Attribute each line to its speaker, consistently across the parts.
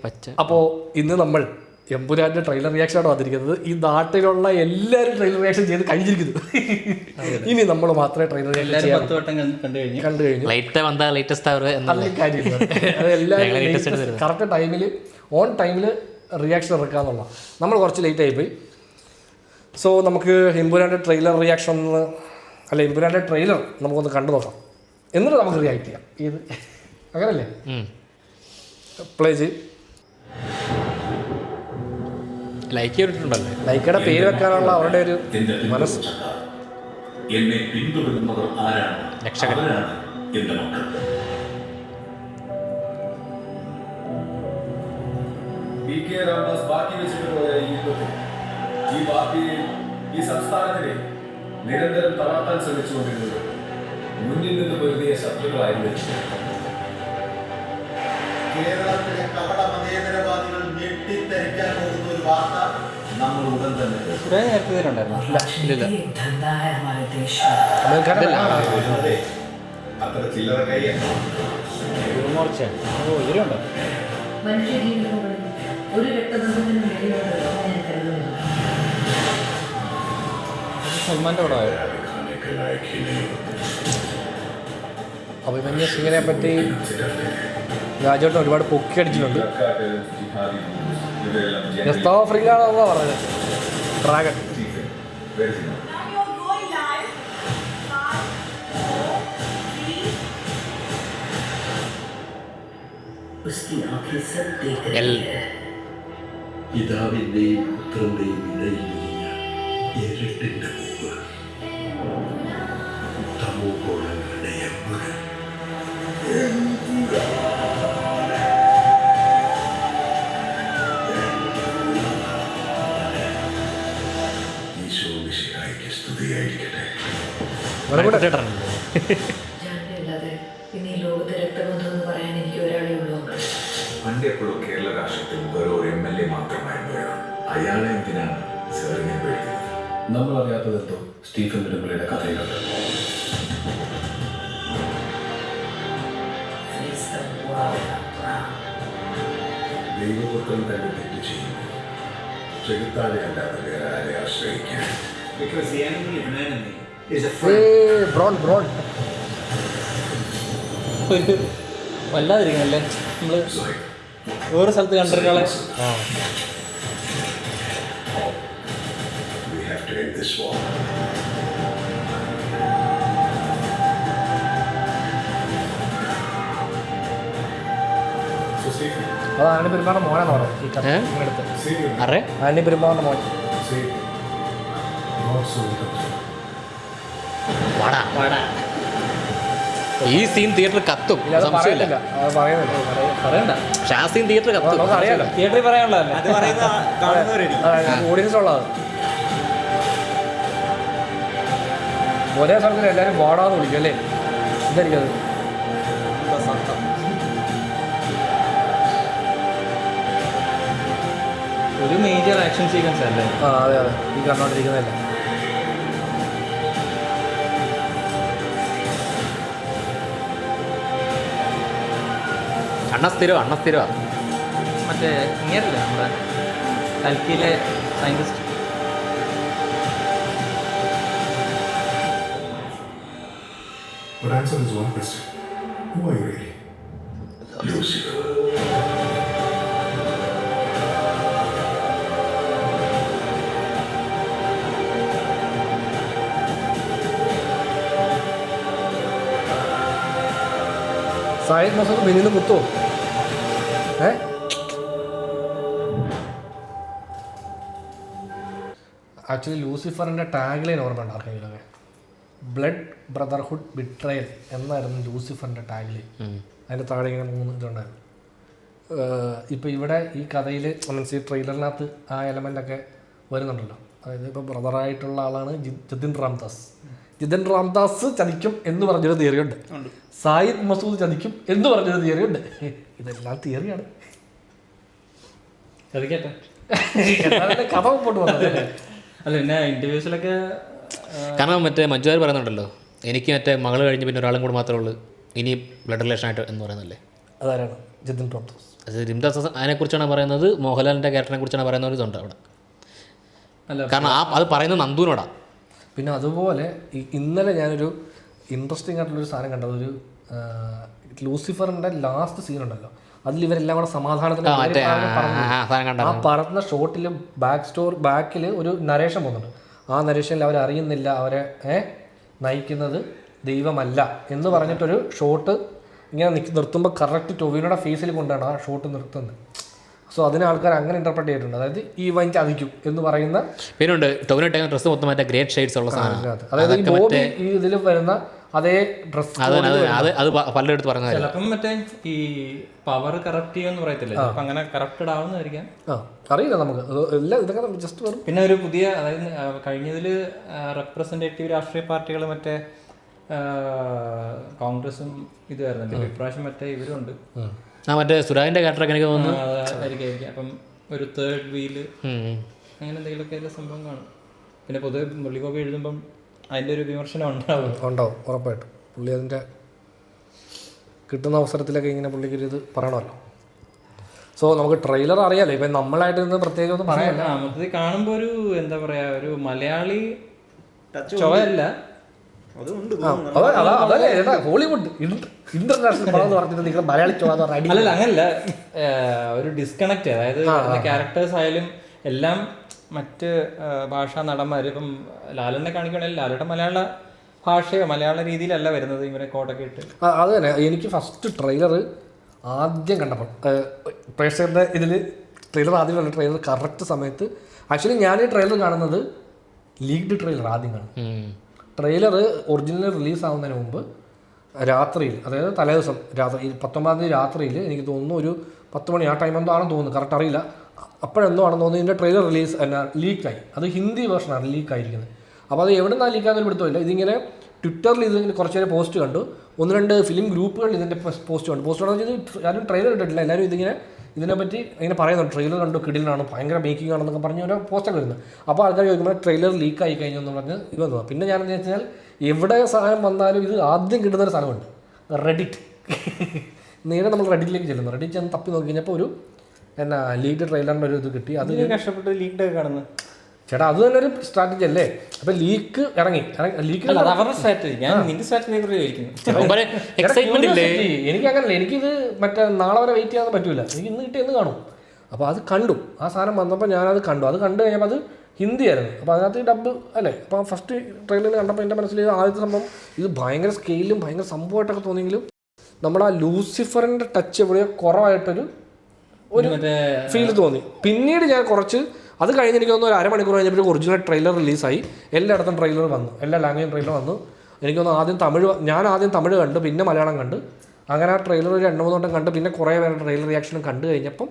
Speaker 1: പച്ച.
Speaker 2: അപ്പോൾ ഇന്ന് നമ്മൾ എമ്പുരാൻ്റെ ട്രെയിലർ റിയാക്ഷനാണ് വന്നിരിക്കുന്നത്. ഈ നാട്ടിലുള്ള എല്ലാവരും ട്രെയിലർ റിയാക്ഷൻ ചെയ്ത് കഴിഞ്ഞിരിക്കുന്നു. ഇനി നമ്മൾ മാത്രമേ ട്രെയിലർ റിയാക്ഷൻ കണ്ടു കഴിഞ്ഞു. കറക്റ്റ് ടൈമിൽ ഓൺ ടൈമിൽ റിയാക്ഷൻ ഇറക്കാന്നുള്ള നമ്മൾ കുറച്ച് ലേറ്റ് ആയിപ്പോയി. സോ നമുക്ക് എമ്പുരാൻ്റെ ട്രെയിലർ റിയാക്ഷൻ എമ്പുരാൻ്റെ ട്രെയിലർ നമുക്കൊന്ന് കണ്ടു നോക്കാം, എന്നിട്ട് നമുക്ക് റിയാക്ട് ചെയ്യാം. ഇത് അങ്ങനല്ലേ? പ്ലേ ചെയ്യും. ലൈക്കയുടെ പേര് വെക്കാനുള്ള അവരുടെ ഒരു മനസ്സ്.
Speaker 3: എന്നെ പിന്തുടരുന്നവർ ആരാണ്? അവരാണ് എന്റെ മക്കൾ.
Speaker 4: PK രാമദാസ് ബാക്കി വെച്ചിട്ട് പോയ ഈ യുദ്ധത്തിൽ ഈ പാർട്ടിയെ, ഈ സംസ്ഥാനത്തിനെ നിരന്തരം തളർത്താൻ ശ്രമിച്ചുകൊണ്ടിരുന്നത് മുന്നിൽ നിന്ന് പൊരുതിയ ശത്രുക്കളായിരുന്നു.
Speaker 5: കേരളത്തിലെ കപട മതേതരവാദികൾ ഞെട്ടിത്തെറിക്കാൻ പോകുന്ന ഒരു വാർത്ത നമ്മൾ ഉടൻ തന്നെ
Speaker 4: അത്ര ചില്ലറ കൈയല്ല.
Speaker 6: ഒരു രക്തബന്ധത്തിനും
Speaker 1: സൽമാന്റെ പടമായോ?
Speaker 2: അഭിമന്യു സിംഗിനെ പറ്റി രാജോട്ടൻ ഒരുപാട് പൊക്കി അടിച്ചിട്ടുണ്ട്. വെസ്റ്റ് ആഫ്രിക്കയാണെന്നാ പറഞ്ഞത്. ഡ്രാഗൺ
Speaker 3: പിതാവിന്റെയും പുത്രന്റെയും ഇടയിൽ ഇരുട്ടിന്റെ മുമ്പ് തമോഗോളങ്ങളുടെ എമ്പുരാൻ. ഈശോ മിശിഹായ്ക്ക് സ്തുതിയായിരിക്കട്ടെ.
Speaker 6: പിന്നെ ഈ ലോകത്തെ രക്തബന്ധം എന്ന് പറയാൻ എനിക്ക് ഒരാളെ ഉള്ളൂ.
Speaker 4: പണ്ടെപ്പോഴും കേരള രാഷ്ട്രത്തിൽ വെറും ഒരു MLA മാത്രമായിരുന്നു അയാളെ എന്തിനാണ് സാറിനെ പേടിക്കുന്നത്? നമ്മൾ അറിയാത്തതെന്തോ സ്റ്റീഫൻ നെടുമ്പള്ളിയുടെ കഥയിലുണ്ട്. ദൈവപുത്രൻ തന്നെ തെറ്റ് ചെയ്യുമ്പോൾ ചെകുത്താനെ അല്ലാതെ വേറെ ആരെ ആശ്രയിക്കാൻ?
Speaker 1: വല്ലാതിരിക്കണല്ലേ നമ്മള് വേറെ സ്ഥലത്ത് കണ്ടിട്ടാളെ.
Speaker 2: അത് ആനി പെരുമാറുടെ മോനാന്ന് പറയാം. ഈ കഥ ആനി പെരുമാറുടെ മോൻ.
Speaker 1: ഈ സീൻ തിയേറ്റർ കത്തും, സംശയമില്ല.
Speaker 2: പറയണ്ട,
Speaker 1: പക്ഷെ ആ സീൻ തിയേറ്റർ കത്തും.
Speaker 2: അറിയാലോ,
Speaker 1: തിയേറ്ററിൽ പറയാനുള്ളതല്ലേ,
Speaker 2: ഓഡിയൻസ് ഉള്ളത്. ഒരേ സ്ഥലത്തിൽ എല്ലാവരും വാടാന്ന് വിളിക്കും അല്ലേ? എന്തായിരിക്കും അത്?
Speaker 1: ഒരു മേജർ ആക്ഷൻ സീക്വൻസ് അല്ലേ?
Speaker 2: അതെ അതെ, ഈ കണ്ടോണ്ടിരിക്കുന്നതല്ലേ.
Speaker 1: അണ്ണസ്ഥിരവാ മറ്റേ ഇങ്ങനല്ലേ നമ്മുടെ കൽക്കിയിലെ scientist.
Speaker 4: But answer is one question. Who are you really? Lucifer.
Speaker 2: Zayed Masood ബെന്നിന്ന് കുത്തോ? ആക്ച്വലി ലൂസിഫറിൻ്റെ ടാഗ് ലൈൻ ഓർമ്മ ഉണ്ട് ആർക്കെങ്കിലൊക്കെ? ബ്ലഡ് ബ്രദർഹുഡ് ബിട്രയൽ എന്നായിരുന്നു ലൂസിഫറിൻ്റെ ടാഗ് ലൈൻ. അതിൻ്റെ താഴെ ഇങ്ങനെ 3 ഇതുണ്ടായിരുന്നു. ഇപ്പോൾ ഇവിടെ ഈ കഥയിൽ മീൻസ് ഈ ട്രെയിലറിനകത്ത് ആ എലമെൻ്റൊക്കെ വരുന്നുണ്ടല്ലോ. അതായത് ഇപ്പോൾ ബ്രദറായിട്ടുള്ള ആളാണ് ജിതിൻ രാംദാസ്. ജിതിൻ രാംദാസ് ചതിക്കും എന്ന് പറഞ്ഞൊരു തിയറിയുണ്ട്. സായിദ് മസൂദ് ചതിക്കും എന്ന് പറഞ്ഞൊരു തിയറിയുണ്ട്. ഇതെല്ലാം തിയറിയാണ്. കഥ മുമ്പോട്ട് പോകുന്നത്
Speaker 1: അല്ല, പിന്നെ ഇൻ്റർവ്യൂസിലൊക്കെ
Speaker 7: കാരണം മറ്റേ മഞ്ജുവാർ പറയുന്നുണ്ടല്ലോ, എനിക്ക് മറ്റേ മകൾ കഴിഞ്ഞ് പിന്നെ ഒരാളും കൂടെ മാത്രമേ ഉള്ളൂ ഇനി ബ്ലഡ് റിലേഷൻ ആയിട്ട് എന്ന് പറയുന്നല്ലേ.
Speaker 2: അതാരാണ് ജിതിൻ പ്രഭുദാസ്.
Speaker 7: അത് ജിംദാസ് അതിനെക്കുറിച്ചാണ് പറയുന്നത്, മോഹൻലാലിൻ്റെ ക്യാരക്ടറിനെ കുറിച്ചാണ് പറയുന്ന ഒരു ഇതുണ്ട് അവിടെ.
Speaker 1: അല്ല
Speaker 7: കാരണം അത് പറയുന്നത് നന്ദുവിനോടാണ്.
Speaker 2: പിന്നെ അതുപോലെ ഇന്നലെ ഞാനൊരു ഇൻട്രസ്റ്റിംഗ് ആയിട്ടുള്ളൊരു സാധനം കണ്ടത്, ഒരു ലൂസിഫറിൻ്റെ ലാസ്റ്റ് സീൻ ഉണ്ടല്ലോ, അതിൽ ഇവരെല്ലാം കൂടെ സമാധാനത്തിന് ആ പറഞ്ഞ ഷോട്ടിൽ ബാക്കിൽ ഒരു നരേഷൻ പോകുന്നുണ്ട്. ആ നരേഷനിൽ അവരറിയുന്നില്ല അവരെ നയിക്കുന്നത് ദൈവമല്ല എന്ന് പറഞ്ഞിട്ടൊരു ഷോട്ട് ഇങ്ങനെ നിർത്തുമ്പോൾ കറക്റ്റ് ടൊവിനോയുടെ ഫേസിൽ കൊണ്ടാണ് ആ ഷോട്ട് നിർത്തുന്നത്. സോ അതിനെ ആൾക്കാർ അങ്ങനെ ഇന്റർപ്രറ്റ് ചെയ്തിട്ടുണ്ട്. അതായത് ഈ വൈൻ ചതിക്കും എന്ന് പറയുന്ന
Speaker 7: പേരുണ്ട്. ടൊവിനോ ഇട്ട ഡ്രസ്സ് മൊത്തം മറ്റേ ഗ്രേറ്റ് ഷെയ്ഡ്സ് ഉള്ള സാധനം.
Speaker 2: അതായത് ഈ ബോബി ഈ ഇതിൽ വരുന്ന അതേ ഡ്രസ്
Speaker 7: അത് പലരും എടുത്ത് പറയുന്നത്.
Speaker 1: ചിലപ്പം മറ്റേ ഈ പവർ കറപ്റ്റ് ചെയ്യുമെന്ന് പറയത്തില്ല, ചിലപ്പോൾ അങ്ങനെ കറപ്റ്റഡ് ആവുന്നതായിരിക്കാം.
Speaker 2: അറിയില്ല നമുക്ക് എല്ലാം ഇതൊക്കെ ജസ്റ്റ് വരും.
Speaker 1: പിന്നെ ഒരു പുതിയ, അതായത് കഴിഞ്ഞതിൽ റെപ്രസെൻറ്റേറ്റീവ് രാഷ്ട്രീയ പാർട്ടികൾ മറ്റേ കോൺഗ്രസും ഇത് വരുന്നുണ്ട്. ഇപ്രാവശ്യം മറ്റേ ഇവരുണ്ട്.
Speaker 7: മറ്റേ സുരാജിന്റെ ക്യാരക്ടറൊക്കെ എനിക്ക് തോന്നുന്നു
Speaker 1: ആയിരിക്കും. അപ്പം ഒരു തേർഡ് വീല് അങ്ങനെ എന്തെങ്കിലുമൊക്കെ അതിലെ സംഭവം കാണും. പിന്നെ പൊതുവെ മുള്ളിക്കോപ്പി എഴുതുമ്പം അതിൻ്റെ ഒരു വിമർശനം ഉണ്ടാവും
Speaker 2: ഉറപ്പായിട്ടും. പുള്ളി അതിൻ്റെ കിട്ടുന്ന അവസരത്തിലൊക്കെ ഇങ്ങനെ പുള്ളിക്ക് ഇത് പറയണമല്ലോ. സോ നമുക്ക് ട്രെയിലർ അറിയാലോ, ഇപ്പം നമ്മളായിട്ട് നിന്ന് പ്രത്യേകിച്ച് ഒന്നും പറയാനില്ല.
Speaker 1: നമുക്കിത് കാണുമ്പോൾ ഒരു എന്താ പറയാ, ഒരു മലയാളി ചോയല്ല,
Speaker 2: അതല്ലേ ഹോളിവുഡ് ഇന്റർനാഷണൽ പടം എന്ന് പറഞ്ഞിട്ട് നിങ്ങൾ മലയാളി ചോന്ന് പറഞ്ഞാൽ
Speaker 1: അല്ലല്ല അങ്ങനല്ല, ഒരു ഡിസ്കണക്ട്. അതായത് ക്യാരക്ടേഴ്സ് ആയാലും എല്ലാം മറ്റ് ഭാഷാ നടന്മാർ, ഇപ്പം ലാലനെ കാണിക്കുകയാണെങ്കിൽ ലാലയുടെ മലയാള ഭാഷയോ മലയാള രീതിയിലല്ല വരുന്നത്, ഇവരെ കോട്ടൊക്കെ ഇട്ട്.
Speaker 2: അത് തന്നെ. എനിക്ക് ഫസ്റ്റ് ട്രെയിലർ ആദ്യം കണ്ടപ്പോൾ പ്രേക്ഷകരുടെ ഇതിൽ ട്രെയിലർ ആദ്യം കണ്ട ട്രെയിലർ കറക്റ്റ് സമയത്ത്, ആക്ച്വലി ഞാൻ ഈ ട്രെയിലർ കാണുന്നത് ലീക്ഡ് ട്രെയിലർ ആദ്യം കാണും. ട്രെയിലർ ഒറിജിനൽ റിലീസ് ആവുന്നതിന് മുമ്പ് രാത്രിയിൽ, അതായത് തലേദിവസം രാത്രി 19-ാം തീയതി രാത്രിയിൽ എനിക്ക് തോന്നുന്നു ഒരു 10 മണി ആ ടൈം എന്തോ ആണെന്ന് തോന്നുന്നു, കറക്റ്റ് അറിയില്ല. അപ്പോഴെന്തോ ആണെന്ന് തോന്നുന്നു ഇതിൻ്റെ ട്രെയിലർ റിലീസ് ലീക്കായി. അത് ഹിന്ദി വേർഷനാണ് ലീക്കായിരിക്കുന്നത്. അപ്പോൾ അത് എവിടെ നിന്നാണ് ലീക്കാണെന്ന് പിടുത്തമില്ല. ഇതിങ്ങനെ ട്വിറ്ററിൽ ഇതിങ്ങനെ കുറച്ച് നേരം പോസ്റ്റ് കണ്ടു, 1-2 ഫിലിം ഗ്രൂപ്പുകളിൽ ഇതിൻ്റെ പോസ്റ്റ് കണ്ടു. പോസ്റ്റ് കണ്ടു ആരും ട്രെയിലർ ഇട്ടിട്ടില്ല, എല്ലാവരും ഇതിനെപ്പറ്റി ഇങ്ങനെ പറയുന്നുണ്ട്, ട്രെയിലർ കണ്ടു കിടിലാണ്, ഭയങ്കര മേക്കിംഗ് ആണെന്നൊക്കെ പറഞ്ഞ് ഓരോ പോസ്റ്റൊക്കെ വരുന്നത്. അപ്പോൾ ആൾക്കാർ ചോദിക്കുമ്പോൾ ട്രെയിലർ ലീക്കായി കഴിഞ്ഞു എന്ന് പറഞ്ഞ് ഇത് വന്നതാണ്. പിന്നെ ഞാനെന്ന് വെച്ചാൽ എവിടെ സാധനം വന്നാലും ഇത് ആദ്യം കിട്ടുന്നൊരു സാധനമുണ്ട്, റെഡിറ്റ്. നേരെ നമ്മൾ റെഡിറ്റിലേക്ക് ചെല്ലുന്നു. റെഡിറ്റ് ചെന്ന് തപ്പി നോക്കി കഴിഞ്ഞപ്പോൾ ഒരു ലീക്ഡ് ട്രെയിലറിൻ്റെ ഒരു ഇത് കിട്ടി. അത്
Speaker 1: കഷ്ടപ്പെട്ട് ലീക്ഡ് ഒക്കെ കാണുന്നത്
Speaker 2: ചേട്ടാ, അത് തന്നെ ഒരു സ്ട്രാറ്റജി അല്ലേ. അപ്പം ലീക്ക് ഇറങ്ങി
Speaker 1: അവരുടെ സ്ട്രാറ്റജി. ഞാൻ നിന്റെ സ്ട്രാറ്റജിയെ കുറിച്ച് ചോദിക്കുന്നു.
Speaker 2: എനിക്ക് അങ്ങനല്ല, എനിക്കിത് മറ്റേ നാളെ വരെ വെയിറ്റ് ചെയ്യാൻ പറ്റൂല, എനിക്ക് ഇന്ന് കിട്ടി എന്ന് കാണും. അപ്പോൾ അത് കണ്ടു, ആ സാധനം വന്നപ്പോൾ ഞാനത് കണ്ടു. അത് കണ്ടു കഴിഞ്ഞപ്പോൾ അത് ഹിന്ദി ആയിരുന്നു. അപ്പോൾ അതിനകത്ത് ഡബ് അല്ലേ. അപ്പോൾ ഫസ്റ്റ് ട്രെയിലറിൽ കണ്ടപ്പോൾ എൻ്റെ മനസ്സിൽ ആദ്യത്തെ സംഭവം ഇത് ഭയങ്കര സ്കെയിലും ഭയങ്കര സംഭവമായിട്ടൊക്കെ തോന്നിയെങ്കിലും നമ്മുടെ ആ ലൂസിഫറിൻ്റെ ടച്ച് എവിടെയോ കുറവായിട്ടൊരു ഫീൽ തോന്നി. പിന്നീട് ഞാൻ കുറച്ച് അത് കഴിഞ്ഞ് എനിക്ക് തോന്നുന്നു ഒരു അരമണിക്കൂർ കഴിഞ്ഞപ്പോൾ ഒറിജിനൽ ട്രെയിലർ റിലീസായി. എല്ലായിടത്തും ട്രെയിലർ വന്നു, എല്ലാ ലാംഗ്വേജും ട്രെയിലർ വന്നു. എനിക്ക് തോന്നുന്നു ഞാൻ ആദ്യം തമിഴ് കണ്ട്, പിന്നെ മലയാളം കണ്ട്. അങ്ങനെ ആ ട്രെയിലർ ഒരു 2-3 വട്ടം കണ്ട്, പിന്നെ കുറേ പേരുടെ ട്രെയിലർ റിയാക്ഷനും കണ്ടു കഴിഞ്ഞപ്പം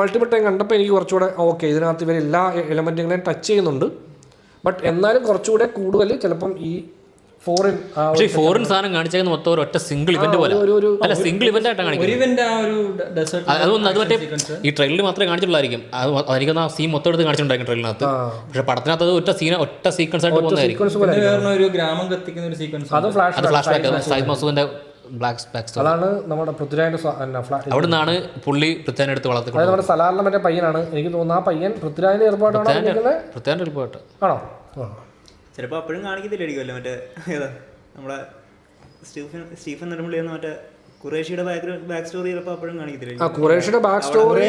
Speaker 2: മൾട്ടിപ്പിൾ ടൈം കണ്ടപ്പോൾ എനിക്ക് കുറച്ചുകൂടെ ഓക്കെ, ഇതിനകത്ത് ഇവർ എല്ലാ എലമെൻറ്റുകളെയും ടച്ച് ചെയ്യുന്നുണ്ട്. ബട്ട് എന്നാലും കുറച്ചുകൂടെ കൂടുതൽ ചിലപ്പം ഈ
Speaker 7: ഫോറിൻ സാധനം കാണിച്ചേക്കുന്ന മൊത്തം ഒരു ഒറ്റ സിംഗിൾ ഇവന്റ് പോലെ, അല്ല സിംഗിൾ ഇവന്റ് ആയിട്ടാണ് കാണിക്കുന്നത്. അത് മറ്റേ ഈ ട്രെയിലറിൽ മാത്രമേ കാണിച്ചിട്ടുള്ളായിരിക്കും. അത് എനിക്കൊന്ന് ആ സീൻ മൊത്തം എടുത്ത് കാണിച്ചിട്ടുണ്ടായിരിക്കും ട്രെയിലറിനകത്ത്. പക്ഷെ പടത്തിനകത്ത് അത് ഒറ്റ സീക്വൻസ് ആയിട്ട് പോകുന്നതായിരിക്കും.
Speaker 1: ഒരു ഗ്രാമം കത്തിക്കുന്ന ഒരു സീക്വൻസ്,
Speaker 2: അത് ഫ്ലാഷ്
Speaker 7: ബാക്ക്. സയ്യിദ് മസൂദിന്റെ
Speaker 2: അതാണ് നമ്മുടെ പൃഥ്വിരാജിന്റെ.
Speaker 7: അവിടെ നിന്നാണ് പുള്ളി പൃഥ്വിരാജിനെ എടുത്ത് വളർത്തിക്കുന്നത്.
Speaker 2: നമ്മുടെ സലാറിന്റെ മറ്റേ പയ്യനാണ് എനിക്ക് തോന്നുന്നു. ആ പയ്യൻ പൃഥ്വിരാജിന്റെ ഏർപ്പാടാണോ ആണോ?
Speaker 8: ചിലപ്പോൾ അപ്പോഴും കാണിക്കത്തില്ലായിരിക്കുമല്ലോ മറ്റേ ഏതാ നമ്മുടെ സ്റ്റീഫൻ നെടുമുള്ളി എന്ന മറ്റേ ഖുറേഷിയുടെ ബാക്ക് സ്റ്റോറി ചിലപ്പോൾ അപ്പോഴും കാണിക്കത്തില്ല.
Speaker 2: ഖുറേഷിയുടെ ബാക്ക് സ്റ്റോറി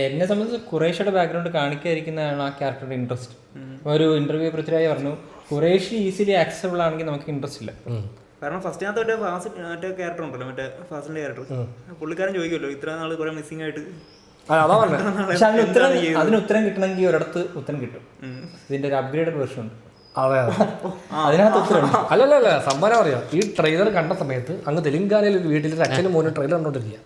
Speaker 1: എന്നെ സംബന്ധിച്ച് ഖുറേഷിയുടെ ബാക്ക്ഗ്രൗണ്ട് കാണിക്കാതിരിക്കുന്നതാണ് ആ ക്യാരക്ടറുടെ ഇൻട്രസ്റ്റ്. ഒരു ഇന്റർവ്യൂ പൃഥ്വിരാജ് പറഞ്ഞു ഖുറേഷി ഈസിലി ആക്സസിബിൾ ആണെങ്കിൽ നമുക്ക് ഇൻട്രസ്റ്റ് ഇല്ല.
Speaker 8: കാരണം ഫസ്റ്റിനകത്ത് മറ്റേ ക്യാരക്ടർ ഉണ്ടല്ലോ, മറ്റേ ഫാസിലിന്റെ ക്യാരക്ടർ, പുള്ളിക്കാരൻ ചോദിക്കുമല്ലോ ഇത്ര നാൾ കുറെ മിസ്സിംഗ് ആയിട്ട്.
Speaker 1: പക്ഷെ അതിന് ഉത്തരം കിട്ടണമെങ്കിൽ ഒരിടത്ത് ഉത്തരം കിട്ടും. ഇതിന്റെ ഒരു അപ്ഗ്രേഡഡ് വെർഷൻ ഉണ്ട്.
Speaker 2: അതെ
Speaker 1: അതിനകത്ത് ഉത്തരം
Speaker 2: അല്ലല്ല സംഭവം അറിയാം. ഈ ട്രെയിലർ കണ്ട സമയത്ത് അങ്ങ് തെലുങ്കാനയിൽ ഒരു വീട്ടിൽ അച്ഛനും മോനും ട്രെയിലർ കണ്ടോണ്ടിരിക്കുക.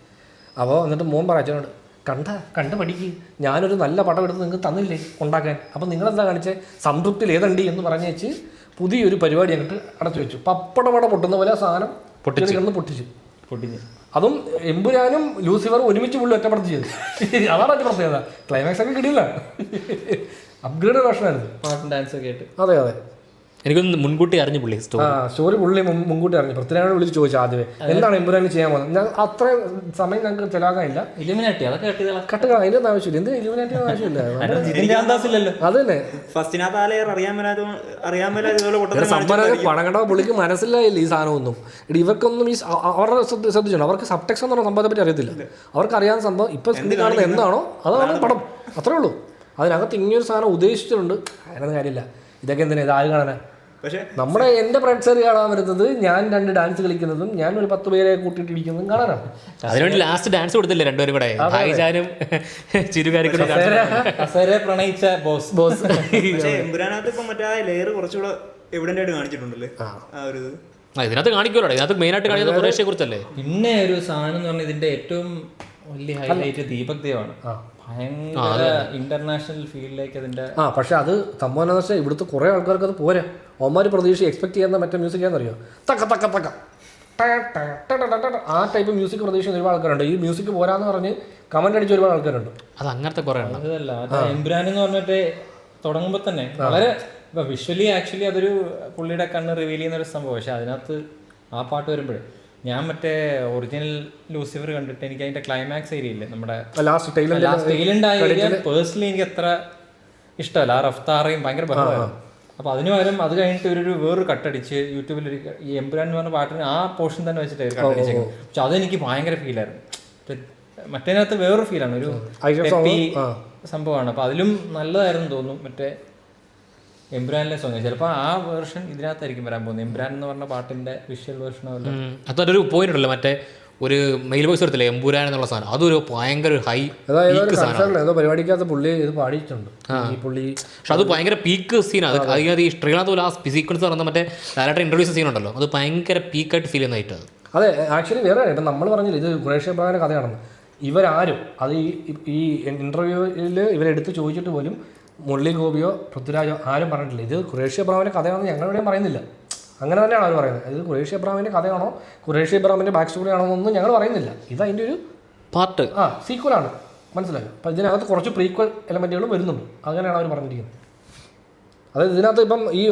Speaker 2: അപ്പോൾ എന്നിട്ട് മോൻ പറ അച്ഛനോട്, കണ്ട് പഠിക്കുക, ഞാനൊരു നല്ല പടം എടുത്ത് നിങ്ങൾക്ക് തന്നില്ലേ ഉണ്ടാക്കാൻ, അപ്പം നിങ്ങളെന്താ കാണിച്ചേ, സംതൃപ്തിയിൽ ഏതണ്ടി എന്ന് പറഞ്ഞു വെച്ച് പുതിയൊരു പരിപാടി അങ്ങോട്ട് അടച്ചു വെച്ചു. പപ്പടപട പൊട്ടുന്ന പോലെ സാധനം പൊട്ടിച്ചു. അതും എമ്പുരാനും ലൂസിഫറും ഒരുമിച്ച് പുള്ളി ഒറ്റപ്പെടുത്തി ചെയ്തു. അതാണ് അതിൻ്റെ പ്രത്യേകത. ക്ലൈമാക്സ് ഒക്കെ കിട്ടിയില്ല, അപ്ഗ്രേഡ് വേർഷനായിരുന്നു,
Speaker 1: പാട്ടും ഡാൻസ് ഒക്കെ ആയിട്ട്.
Speaker 2: അതെ.
Speaker 7: എനിക്കൊന്ന് മുൻകൂട്ടി അറിഞ്ഞു പുള്ളി
Speaker 2: സ്റ്റോറി പുള്ളി മുൻകൂട്ടി അറിഞ്ഞു. പൃഥ്വിരാജിനെ വിളിച്ച് ചോദിച്ചു ആദ്യമേ എന്താണ് എമ്പുരാൻ ചെയ്യാൻ പോകുന്നത്. ഞാൻ അത്രയും സമയം ഞങ്ങൾക്ക് ചെലവാക്കാനില്ല.
Speaker 1: ഇലുമിനാറ്റി അതൊക്കെ
Speaker 2: കട്ടുക അതിൻ്റെ ആവശ്യമില്ല. എന്ത് ഇലുമിനാറ്റി ആവശ്യമില്ല. അത് തന്നെ പണം കണ്ട പുള്ളിക്ക് മനസ്സിലായില്ല ഈ സാധനമൊന്നും. ഇവർക്കൊന്നും ഈ അവരുടെ ശ്രദ്ധിച്ചോ, അവർക്ക് സബ്ടെക്സ്റ്റ് എന്ന് പറഞ്ഞ സംഭവത്തെ പറ്റി അറിയത്തില്ല. അവർക്ക് അറിയാവുന്ന സംഭവം ഇപ്പം സ്ക്രീൻ കാണുന്നത് എന്താണോ അതാണ് പടം, അത്രേ ഉള്ളൂ. അതിനകത്ത് ഇങ്ങനൊരു സാധനം ഉദ്ദേശിച്ചിട്ടുണ്ട്. അതിനൊന്നും കാര്യമില്ല. ഇതൊക്കെ എന്തിനാ ഇത് ആര് കാണാനാ? നമ്മുടെ എൻ്റെ ഫ്രണ്ട്സർ കാണാൻ വരുന്നത് ഞാൻ 2 ഡാൻസ് കളിക്കുന്നതും ഞാൻ ഒരു 10 പേരെ കൂട്ടിയിട്ടിരിക്കുന്നതും കാണാനാണ്.
Speaker 7: അതിനുവേണ്ടി ലാസ്റ്റ് ഡാൻസ് കൊടുത്തില്ലേ രണ്ടുപേരും കൂടെ, ഭായിജാനും ചിരുകാരിക്കും
Speaker 1: പ്രണയിച്ച ബോസ്.
Speaker 8: എമ്പുരാനകത്ത് ഇപ്പം മറ്റേ ലെയർ കുറച്ചുകൂടെ എവിഡന്റ് ആയിട്ട് കാണിച്ചിട്ടുണ്ടല്ലേ ആ ഒരു
Speaker 7: ഇതിനകത്ത് കാണിക്കുമല്ലോ. ഇതിനകത്ത് മെയിനായിട്ട് കാണിക്കുന്നത് ഖുറേഷിയെ കുറിച്ചല്ലേ.
Speaker 1: പിന്നെ ഒരു സാധനം എന്ന് പറഞ്ഞാൽ ഇതിന്റെ ഏറ്റവും വലിയ ഹൈലൈറ്റ് ദീപക് ദേവാണ്. ഭയങ്കര ഇന്റർനാഷണൽ ഫീൽഡിലേക്ക് അതിന്റെ
Speaker 2: പക്ഷെ അത് സംഭവം എന്താണെന്ന് വെച്ചാൽ ഇവിടുത്തെ കുറേ ആൾക്കാർക്ക് അത് പോരാ. അവന്മാർ പ്രതീക്ഷ എക്സ്പെക്ട് ചെയ്യുന്ന മറ്റേ മ്യൂസിക് ആണെന്നറിയോ, തക്ക തക്ക തക്ക ആ ടൈപ്പ് മ്യൂസിക് പ്രതീക്ഷ ഒരുപാട് ആൾക്കാരുണ്ട്. ഈ മ്യൂസിക് പോരാന്ന് പറഞ്ഞ് കമന്റ് അടിച്ച ഒരുപാട് ആൾക്കാരുണ്ട്.
Speaker 7: അത് അങ്ങനത്തെ കുറേ
Speaker 1: അതല്ല എംബ്രാൻ എന്ന് പറഞ്ഞിട്ട് തുടങ്ങുമ്പോൾ തന്നെ വളരെ വിഷ്വലി ആക്ച്വലി അതൊരു പുള്ളിയുടെ കണ്ണ് റിവീൽ ചെയ്യുന്ന ഒരു സംഭവം. പക്ഷെ അതിനകത്ത് ആ പാട്ട് വരുമ്പോഴേ ഞാൻ മറ്റേ ഒറിജിനൽ ലൂസിഫർ കണ്ടിട്ട് എനിക്ക് അതിന്റെ ക്ലൈമാക്സ് ഏരിയ ഇല്ലേ നമ്മുടെ ടൈലൻഡ് ഏരിയ പേഴ്സണലി എനിക്ക് അത്ര ഇഷ്ടമല്ല. ആ റഫ്താറയും ഭയങ്കര ബഹളമായിരുന്നു. അപ്പോൾ അതിന് പകരം അത് കഴിഞ്ഞിട്ട് വേറൊരു കട്ടടിച്ച് യൂട്യൂബിൽ ഈ എംബ്രാൻ എന്ന് പറഞ്ഞ പാട്ടിന് ആ പോർഷൻ തന്നെ വെച്ചിട്ട് കട്ടടിച്ചേക്കും. പക്ഷെ അതെനിക്ക് ഭയങ്കര ഫീലായിരുന്നു. മറ്റേതിനകത്ത് വേറൊരു ഫീലാണ്, ഒരു സംഭവമാണ്. അപ്പോൾ അതിലും നല്ലതായിരുന്നു തോന്നും മറ്റേ എംബ്രാനിലെ സോങ്. ചിലപ്പോൾ ആ വേർഷൻ ഇതിനകത്തായിരിക്കും വരാൻ പോകുന്നത്. എംബ്രാൻ എന്ന് പറഞ്ഞ പാട്ടിന്റെ വിഷ്വൽ വേർഷനോ അല്ല.
Speaker 7: അതൊരു പോയിന്റ് ഉണ്ടല്ലോ, മറ്റേ ഒരു മെയിൽ വോയിസ് എടുത്തില്ലേ എംപുരാൻ എന്നുള്ള സാധനം, അതൊരു ഭയങ്കര ഹൈ
Speaker 2: ഏതോ പരിപാടിക്കകത്ത് പുള്ളി ഇത് പാടിയിട്ടുണ്ട് ഈ പുള്ളി.
Speaker 7: പക്ഷെ അത് ഭയങ്കര പീക്ക് സീനാണ്. അത് ഈ ട്രെയിനകത്ത് പോലെ ആ സീക്വൻസ് പറഞ്ഞ മറ്റേ ഡയറക്ടർ ഇൻട്രൊഡ്യൂസ് സീൻ ഉണ്ടല്ലോ, അത് ഭയങ്കര പീക്കായിട്ട് ഫീൽ ചെയ്യുന്നതായിട്ട്.
Speaker 2: അതെ ആക്ച്വലി വേറെ ഇപ്പം നമ്മൾ പറഞ്ഞില്ല ഇത് ഖുറേഷി അബ്രഹാമിൻ്റെ കഥയാണെന്ന്. ഇവരാരും അത് ഈ ഇൻ്റർവ്യൂവിൽ ഇവരെടുത്ത് ചോദിച്ചിട്ട് പോലും മുരളി ഗോപിയോ പൃഥ്വിരാജോ ആരും പറഞ്ഞിട്ടില്ല ഇത് ഖുറേഷി അബ്രഹാമിൻ്റെ കഥയാണെന്ന്. ഞങ്ങളെവിടെയും പറയുന്നില്ല. അങ്ങനെ തന്നെയാണ് അവർ പറയുന്നത്. ഇത് ഖുറേഷി അബ്രഹാമിൻ്റെ കഥയാണോ ഖുറേഷി അബ്രഹാമിൻ്റെ ബാക്ക് സ്റ്റോറി ആണോ എന്നൊന്നും ഞങ്ങൾ പറയുന്നില്ല. ഇത് അതിൻ്റെ ഒരു
Speaker 7: പാർട്ട്
Speaker 2: സീക്വലാണ്, മനസ്സിലായോ. അപ്പോൾ ഇതിനകത്ത് കുറച്ച് പ്രീക്വൽ എലമെൻറ്റുകളും വരുന്നുണ്ട്. അങ്ങനെയാണ് അവർ പറഞ്ഞിരിക്കുന്നത്. അതായത് ഇതിനകത്ത് ഇപ്പം ഈ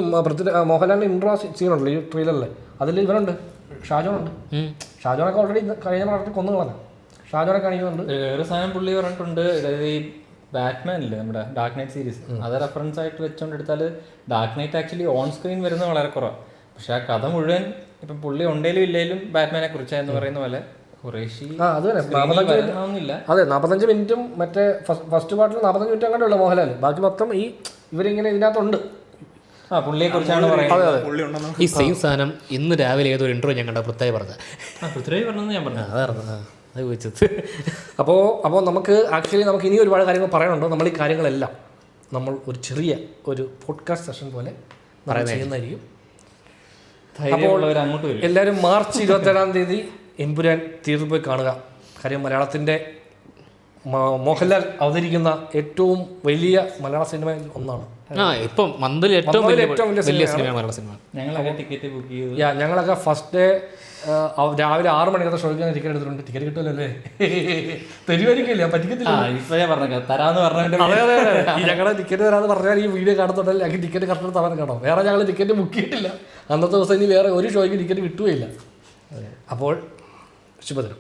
Speaker 2: മോഹൻലാലിൻ്റെ ഇൻട്രോ സീനുണ്ടല്ലോ ഈ ട്രെയിലറിൽ, അതിൽ ഇവരുണ്ട്, ഷാജോണുണ്ട്. ഷാജോണൊക്കെ ഓൾറെഡി കഴിഞ്ഞ പ്രാവശ്യം കൊന്നുകളാണ്. ഷാജോനെ കാണിക്കുന്നുണ്ട്.
Speaker 1: വേറെ സാധനം പുള്ളി പറഞ്ഞിട്ടുണ്ട്, അതായത് ഈ ബാറ്റ്മാൻ ഇല്ലേ നമ്മുടെ ഡാർക്ക് നൈറ്റ് സീരീസ്, അത് റെഫറൻസ് ആയിട്ട് വെച്ചുകൊണ്ടെടുത്താൽ Dark Knight actually on screen വരുന്നത് വളരെ കുറവാണ്. പക്ഷെ ആ കഥ മുഴുവൻ ഇപ്പം പുള്ളി ഉണ്ടേലും ഇല്ലേലും ബാറ്റ്മാനെ കുറിച്ചാന്ന് പറയുന്ന പോലെ ഖുറേഷി
Speaker 2: അത് തന്നെ 45 മിനിറ്റും മറ്റേ ഫസ്റ്റ് പാർട്ടിൽ 45 മിനിറ്റ് അങ്ങോട്ടേ ഉള്ളൂ മോഹൻലാൽ. ബാക്കി മൊത്തം ഈ ഇവരിങ്ങനെ ഇതിനകത്തുണ്ട്.
Speaker 1: പുള്ളിയെ കുറിച്ചാണ് പറയുന്നത്.
Speaker 7: ഈ സെയിം സാധനം ഇന്ന് രാവിലെ ഏതൊരു ഇന്റർവ്യൂ ഞാൻ കണ്ട പൃഥ്വിരാജ്
Speaker 1: പറഞ്ഞത് ഞാൻ പറഞ്ഞു
Speaker 7: അതായിരുന്നു അത് ചോദിച്ചത്.
Speaker 2: അപ്പോൾ നമുക്ക് ആക്ച്വലി നമുക്ക് ഇനി ഒരുപാട് കാര്യങ്ങൾ പറയാനുണ്ടോ. നമ്മൾ ഈ കാര്യങ്ങളെല്ലാം നമ്മൾ ഒരു ചെറിയ ഒരു പോഡ്കാസ്റ്റ് സെഷൻ പോലെ ചെയ്യുന്നതായിരിക്കും. അപ്പോൾ എല്ലാവരും മാർച്ച് 27 എമ്പുരാൻ തിയേറ്ററിൽ പോയി കാണുക. കാര്യം മലയാളത്തിൻ്റെ മോഹൻലാൽ അവതരിക്കുന്ന ഏറ്റവും വലിയ മലയാള സിനിമയിൽ ഒന്നാണ്.
Speaker 7: ഇപ്പം മന്തിൽ ഏറ്റവും വലിയ സിനിമ മലയാള സിനിമ.
Speaker 1: ഞങ്ങളൊക്കെ ടിക്കറ്റ് ബുക്ക് ചെയ്തു.
Speaker 2: ഞങ്ങളൊക്കെ ഫസ്റ്റ് ഡേ രാവിലെ 6 മണിക്കത്തെ ഷോയ്ക്ക് ടിക്കറ്റ് എടുത്തിട്ടുണ്ട്. ടിക്കറ്റ് കിട്ടുമല്ലേ തരുമായിരിക്കില്ല, പറ്റിക്കത്തില്ല. ഞങ്ങളുടെ ടിക്കറ്റ് തരാമെന്ന് പറഞ്ഞാൽ ഈ വീഡിയോ കാണുന്നുണ്ടല്ലോ ഞങ്ങൾക്ക് ടിക്കറ്റ് കറക്റ്റ് തരാൻ കാണാം. വേറെ ഞങ്ങൾ ടിക്കറ്റ് ബുക്ക് ചെയ്തിട്ടില്ല. അന്നത്തെ ദിവസം ഇനി വേറെ ഒരു ഷോയ്ക്ക് ടിക്കറ്റ് കിട്ടുകയില്ല. അപ്പോൾ ശുഭദിനം.